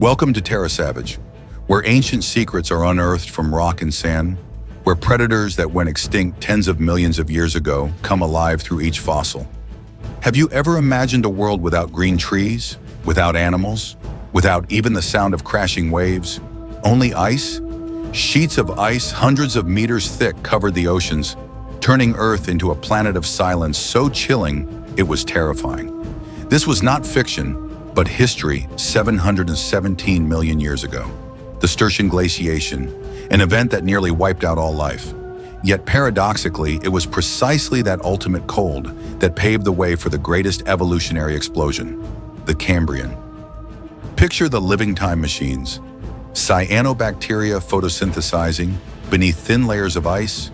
Welcome to TerraSavage, where ancient secrets are unearthed from rock and sand, where predators that went extinct tens of millions of years ago come alive through each fossil. Have you ever imagined a world without green trees, without animals, without even the sound of crashing waves? Only ice? Sheets of ice hundreds of meters thick covered the oceans, turning Earth into a planet of silence so chilling it was terrifying. This was not fiction, but history 717 million years ago. The Sturtian glaciation, an event that nearly wiped out all life. Yet paradoxically, it was precisely that ultimate cold that paved the way for the greatest evolutionary explosion, the Cambrian. Picture the living time machines, cyanobacteria photosynthesizing beneath thin layers of ice,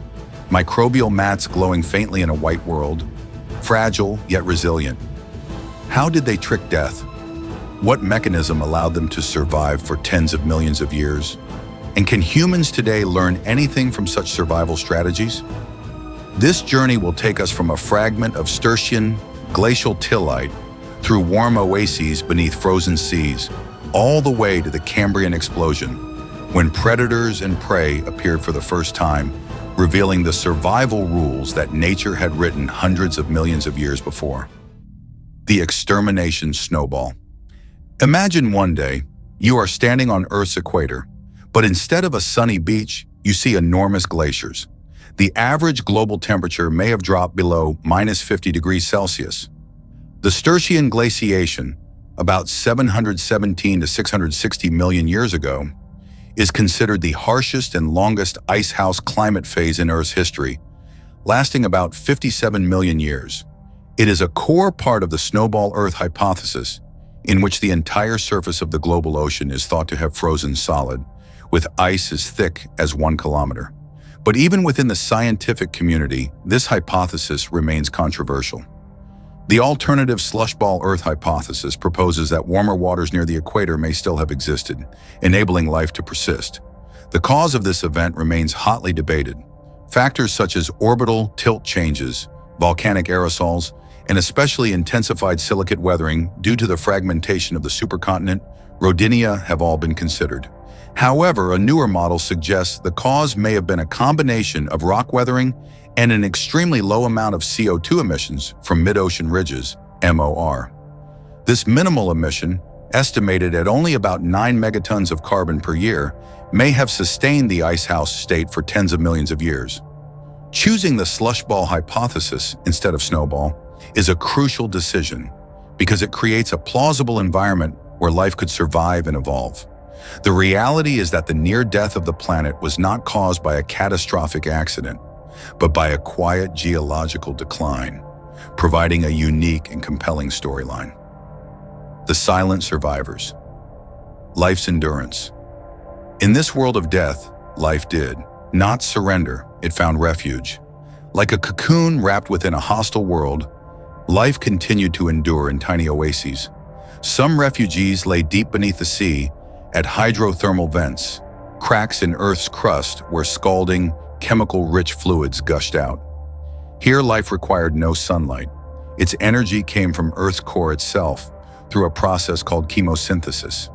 microbial mats glowing faintly in a white world, fragile yet resilient. How did they trick death? What mechanism allowed them to survive for tens of millions of years? And can humans today learn anything from such survival strategies? This journey will take us from a fragment of Sturtian glacial tillite through warm oases beneath frozen seas, all the way to the Cambrian Explosion, when predators and prey appeared for the first time, revealing the survival rules that nature had written hundreds of millions of years before. The Extermination Snowball. Imagine one day, you are standing on Earth's equator, but instead of a sunny beach, you see enormous glaciers. The average global temperature may have dropped below -50 degrees Celsius. The Sturtian glaciation, about 717 to 660 million years ago, is considered the harshest and longest icehouse climate phase in Earth's history, lasting about 57 million years. It is a core part of the Snowball Earth hypothesis, in which the entire surface of the global ocean is thought to have frozen solid, with ice as thick as 1 kilometer. But even within the scientific community, this hypothesis remains controversial. The alternative slushball Earth hypothesis proposes that warmer waters near the equator may still have existed, enabling life to persist. The cause of this event remains hotly debated. Factors such as orbital tilt changes, volcanic aerosols, and especially intensified silicate weathering due to the fragmentation of the supercontinent, Rodinia, have all been considered. However, a newer model suggests the cause may have been a combination of rock weathering and an extremely low amount of CO2 emissions from mid-ocean ridges, MOR. This minimal emission, estimated at only about 9 megatons of carbon per year, may have sustained the icehouse state for tens of millions of years. Choosing the slushball hypothesis instead of snowball is a crucial decision because it creates a plausible environment where life could survive and evolve. The reality is that the near death of the planet was not caused by a catastrophic accident, but by a quiet geological decline, providing a unique and compelling storyline. The silent survivors. Life's endurance. In this world of death, life did not surrender, it found refuge. Like a cocoon wrapped within a hostile world, life continued to endure in tiny oases. Some refugees lay deep beneath the sea at hydrothermal vents, cracks in Earth's crust where scalding, chemical-rich fluids gushed out. Here, life required no sunlight. Its energy came from Earth's core itself through a process called chemosynthesis.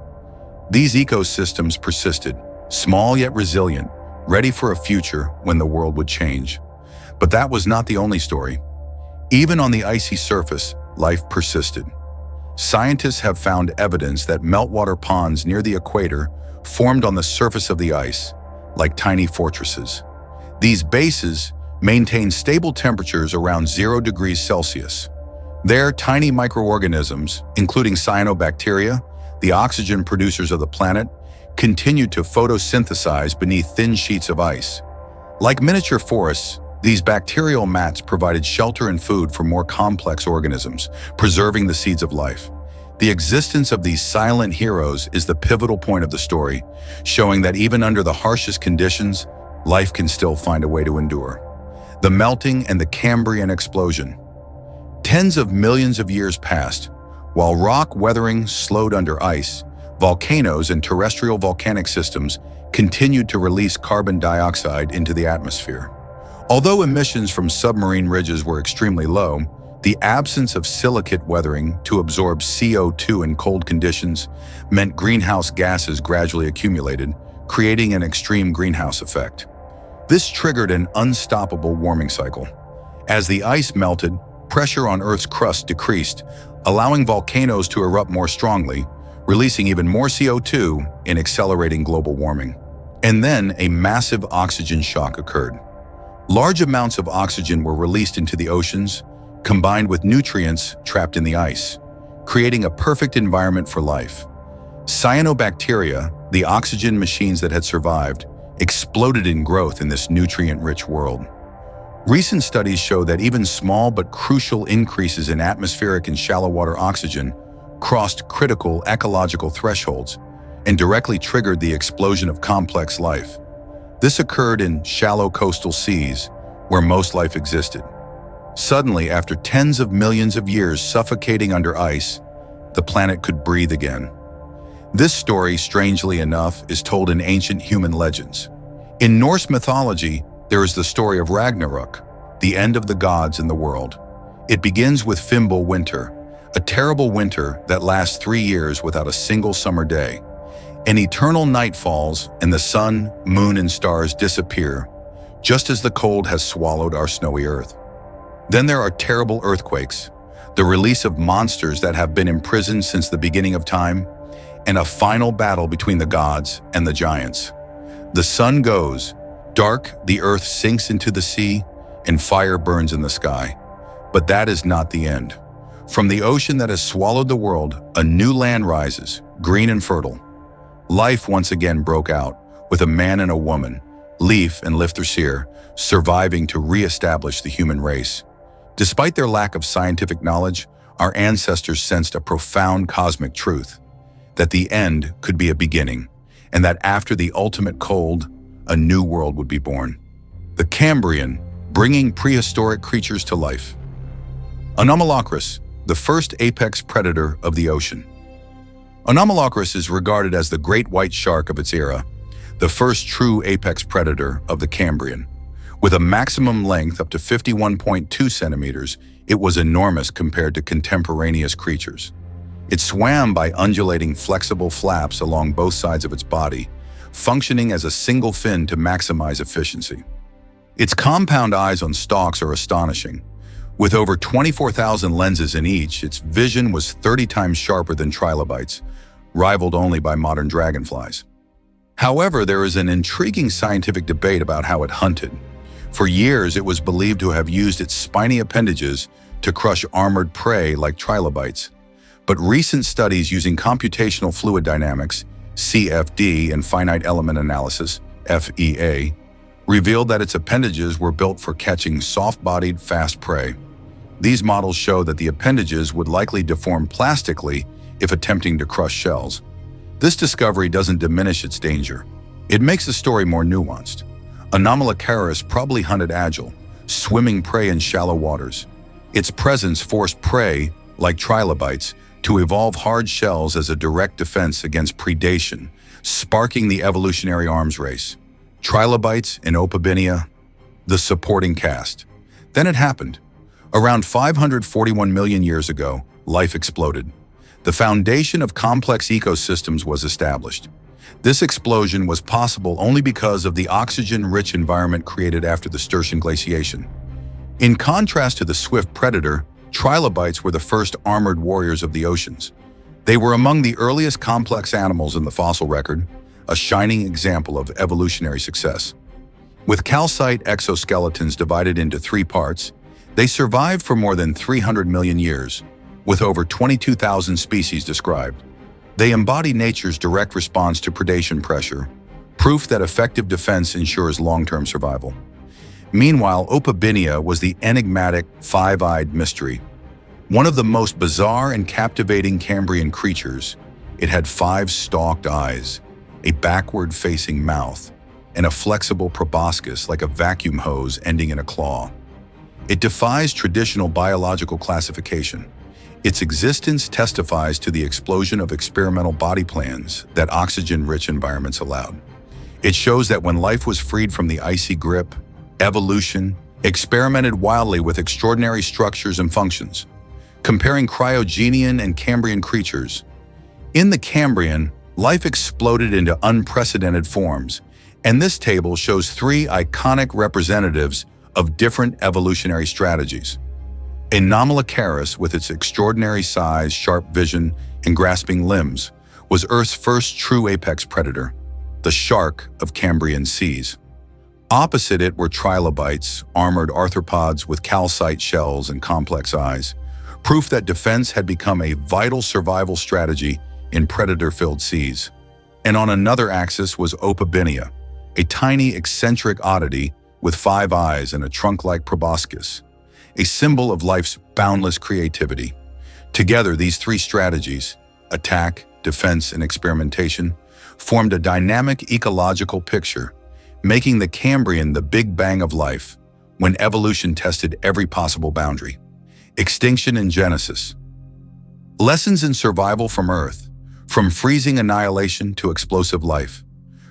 These ecosystems persisted, small yet resilient, ready for a future when the world would change. But that was not the only story. Even on the icy surface, life persisted. Scientists have found evidence that meltwater ponds near the equator formed on the surface of the ice, like tiny fortresses. These bases maintain stable temperatures around 0 degrees Celsius. There, tiny microorganisms, including cyanobacteria, the oxygen producers of the planet, continued to photosynthesize beneath thin sheets of ice. Like miniature forests, these bacterial mats provided shelter and food for more complex organisms, preserving the seeds of life. The existence of these silent heroes is the pivotal point of the story, showing that even under the harshest conditions, life can still find a way to endure. The melting and the Cambrian Explosion. Tens of millions of years passed. While rock weathering slowed under ice, volcanoes and terrestrial volcanic systems continued to release carbon dioxide into the atmosphere. Although emissions from submarine ridges were extremely low, The absence of silicate weathering to absorb CO2 in cold conditions meant greenhouse gases gradually accumulated, creating an extreme greenhouse effect. This triggered an unstoppable warming cycle. As the ice melted, pressure on Earth's crust decreased, allowing volcanoes to erupt more strongly, releasing even more CO2 and accelerating global warming. And then a massive oxygen shock occurred. Large amounts of oxygen were released into the oceans, combined with nutrients trapped in the ice, creating a perfect environment for life. Cyanobacteria, the oxygen machines that had survived, exploded in growth in this nutrient-rich world. Recent studies show that even small but crucial increases in atmospheric and shallow water oxygen crossed critical ecological thresholds and directly triggered the explosion of complex life. This occurred in shallow coastal seas, where most life existed. Suddenly, after tens of millions of years suffocating under ice, the planet could breathe again. This story, strangely enough, is told in ancient human legends. In Norse mythology, there is the story of Ragnarok, the end of the gods in the world. It begins with Fimbul winter, a terrible winter that lasts 3 years without a single summer day. An eternal night falls, and the sun, moon, and stars disappear, just as the cold has swallowed our snowy earth. Then there are terrible earthquakes, the release of monsters that have been imprisoned since the beginning of time, and a final battle between the gods and the giants. The sun goes dark, the earth sinks into the sea, and fire burns in the sky. But that is not the end. From the ocean that has swallowed the world, a new land rises, green and fertile. Life once again broke out, with a man and a woman, Leif and Lifthrasir, surviving to re-establish the human race. Despite their lack of scientific knowledge, our ancestors sensed a profound cosmic truth, that the end could be a beginning, and that after the ultimate cold, a new world would be born. The Cambrian, bringing prehistoric creatures to life. Anomalocaris, the first apex predator of the ocean. Anomalocaris is regarded as the great white shark of its era, the first true apex predator of the Cambrian. With a maximum length up to 51.2 centimeters, it was enormous compared to contemporaneous creatures. It swam by undulating flexible flaps along both sides of its body, functioning as a single fin to maximize efficiency. Its compound eyes on stalks are astonishing. With over 24,000 lenses in each, its vision was 30 times sharper than trilobites, rivaled only by modern dragonflies. However, there is an intriguing scientific debate about how it hunted. For years, it was believed to have used its spiny appendages to crush armored prey like trilobites. But recent studies using computational fluid dynamics, CFD, and finite element analysis, FEA, revealed that its appendages were built for catching soft-bodied, fast prey. These models show that the appendages would likely deform plastically if attempting to crush shells. This discovery doesn't diminish its danger. It makes the story more nuanced. Anomalocaris probably hunted agile, swimming prey in shallow waters. Its presence forced prey, like trilobites, to evolve hard shells as a direct defense against predation, sparking the evolutionary arms race. Trilobites and Opabinia, the supporting cast. Then it happened. Around 541 million years ago, life exploded. The foundation of complex ecosystems was established. This explosion was possible only because of the oxygen-rich environment created after the Sturtian glaciation. In contrast to the swift predator, trilobites were the first armored warriors of the oceans. They were among the earliest complex animals in the fossil record, a shining example of evolutionary success. With calcite exoskeletons divided into 3 parts, they survived for more than 300 million years, with over 22,000 species described. They embody nature's direct response to predation pressure, proof that effective defense ensures long-term survival. Meanwhile, Opabinia was the enigmatic, 5-eyed mystery. One of the most bizarre and captivating Cambrian creatures, it had 5 stalked eyes, a backward-facing mouth, and a flexible proboscis like a vacuum hose ending in a claw. It defies traditional biological classification. Its existence testifies to the explosion of experimental body plans that oxygen-rich environments allowed. It shows that when life was freed from the icy grip, evolution, experimented wildly with extraordinary structures and functions, comparing Cryogenian and Cambrian creatures. In the Cambrian, life exploded into unprecedented forms, and this table shows three iconic representatives of different evolutionary strategies. Anomalocaris, with its extraordinary size, sharp vision, and grasping limbs, was Earth's first true apex predator, the shark of Cambrian seas. Opposite it were trilobites, armored arthropods with calcite shells and complex eyes, proof that defense had become a vital survival strategy in predator-filled seas. And on another axis was Opabinia, a tiny eccentric oddity with 5 eyes and a trunk-like proboscis, a symbol of life's boundless creativity. Together, these three strategies, attack, defense, and experimentation, formed a dynamic ecological picture, making the Cambrian the Big Bang of life, when evolution tested every possible boundary. Extinction and Genesis. Lessons in survival from Earth, from freezing annihilation to explosive life,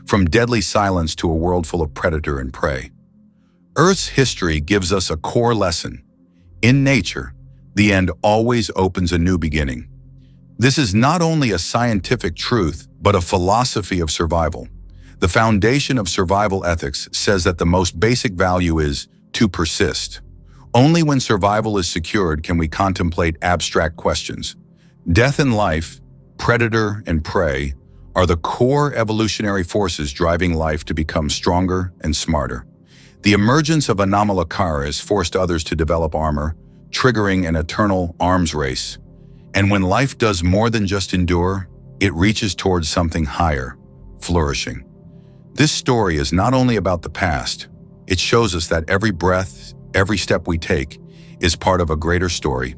from deadly silence to a world full of predator and prey. Earth's history gives us a core lesson. In nature, the end always opens a new beginning. This is not only a scientific truth, but a philosophy of survival. The foundation of survival ethics says that the most basic value is to persist. Only when survival is secured can we contemplate abstract questions. Death and life, predator and prey, are the core evolutionary forces driving life to become stronger and smarter. The emergence of Anomalocaris forced others to develop armor, triggering an eternal arms race. And when life does more than just endure, it reaches towards something higher, flourishing. This story is not only about the past, it shows us that every breath, every step we take, is part of a greater story.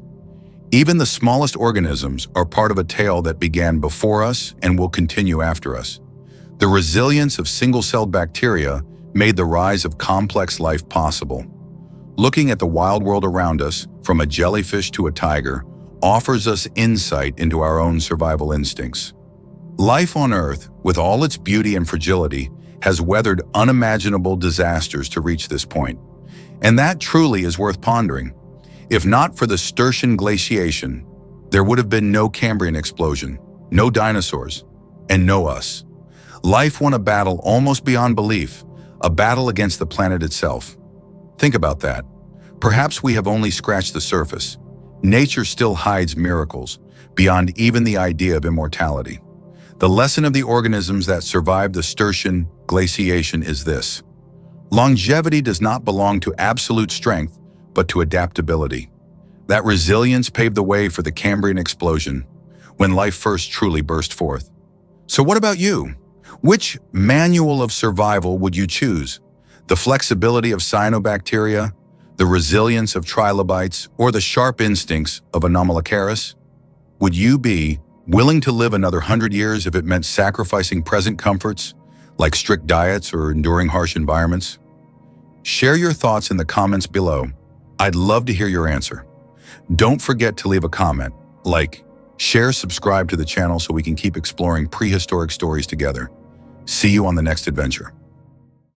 Even the smallest organisms are part of a tale that began before us and will continue after us. The resilience of single-celled bacteria made the rise of complex life possible. Looking at the wild world around us, from a jellyfish to a tiger, offers us insight into our own survival instincts. Life on Earth, with all its beauty and fragility, has weathered unimaginable disasters to reach this point. And that truly is worth pondering. If not for the Sturtian glaciation, there would have been no Cambrian explosion, no dinosaurs, and no us. Life won a battle almost beyond belief, a battle against the planet itself. Think about that. Perhaps we have only scratched the surface. Nature still hides miracles, beyond even the idea of immortality. The lesson of the organisms that survived the Sturtian glaciation is this: longevity does not belong to absolute strength, but to adaptability. That resilience paved the way for the Cambrian explosion, when life first truly burst forth. So what about you? Which manual of survival would you choose? The flexibility of cyanobacteria, the resilience of trilobites, or the sharp instincts of Anomalocaris? Would you be willing to live another 100 years if it meant sacrificing present comforts, like strict diets or enduring harsh environments? Share your thoughts in the comments below. I'd love to hear your answer. Don't forget to leave a comment, like, share, subscribe to the channel so we can keep exploring prehistoric stories together. See you on the next adventure.